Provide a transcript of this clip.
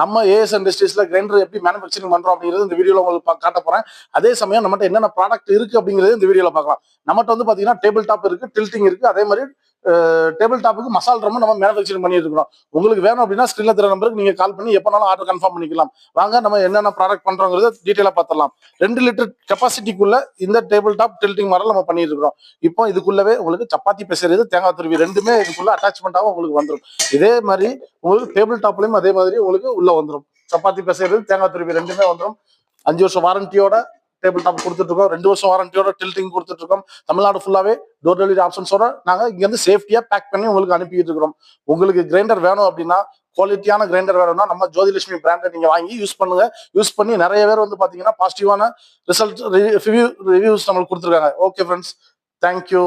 நம்ம as இண்டஸ்ட்ரீஸ்ல grinder எப்படி manufacturing பண்றோம் அப்படிங்கிறது இந்த வீடியோல உங்களுக்கு காட்ட போறேன். அதே சமயம் நம்மகிட்ட என்னென்ன ப்ராடக்ட் இருக்கு அப்படிங்கிறது இந்த வீடியோல பார்க்கலாம். நம்மகிட்ட வந்து பாத்தீங்கன்னா டேபிள் டாப் இருக்கு, டில்ட்டிங் இருக்கு, அதே மாதிரி டேபிள் டாப்புக்கு மசால் ட்ரம் நம்ம மேனுஃபேக்சரிங் பண்ணிட்டு இருக்கோம். உங்களுக்கு வேணும் அப்படின்னா ஸ்கிரீன்ல தெரிய நம்பருக்கு நீங்க கால் பண்ணி எப்பனாலும் ஆர்டர் கன்ஃபார்ம் பண்ணிக்கலாம். வாங்க நம்ம என்னென்ன ப்ராடக்ட் பண்றோங்கிறத டீடைலா பார்த்துடலாம். 2 லிட்டர் கெப்பாசிட்டிக்குள்ள இந்த டேபிள் டாப் டில்ட்டிங் மாடல் நம்ம பண்ணிட்டு இருக்கோம். இப்போ இதுக்குள்ளவே உங்களுக்கு சப்பாத்தி பிசைறது, தேங்காய் துருவி ரெண்டுமே இதுக்குள்ள அட்டாச்மெண்டாகவும் உங்களுக்கு வந்துடும். இதே மாதிரி உங்களுக்கு டேபிள் டாப்லயும் அதே மாதிரி உங்களுக்கு உள்ள வந்துடும். சப்பாத்தி பிசைறது, தேங்காய் துருவி ரெண்டுமே வந்துடும். 5 வருஷம் வாரண்டியோட டேபிள் டாப் கொடுத்துட்டு இருக்கோம். 2 வருஷம் வாரண்டியோட டில்ட்டிங் கொடுத்துட்டு இருக்கோம். தமிழ்நாடு ஃபுல்லாவே டோர் டெலிவரி ஆப்ஷன்ஸோட நாங்க இங்க இருந்து சேஃப்டியா பேக் பண்ணி உங்களுக்கு அனுப்பிட்டு இருக்கிறோம். உங்களுக்கு கிரைண்டர் வேணும் அப்படின்னா, குவாலிட்டியான கிரைண்டர் வேணும்னா நம்ம ஜோதிலட்சுமி பிராண்டை நீங்க வாங்கி யூஸ் பண்ணுங்க. யூஸ் பண்ணி நிறைய பேர் வந்து பாத்தீங்கன்னா பாசிட்டிவான ரிசல்ட் ரிவ்யூஸ் நம்மளுக்கு கொடுத்துருக்காங்க. Okay friends, thank you.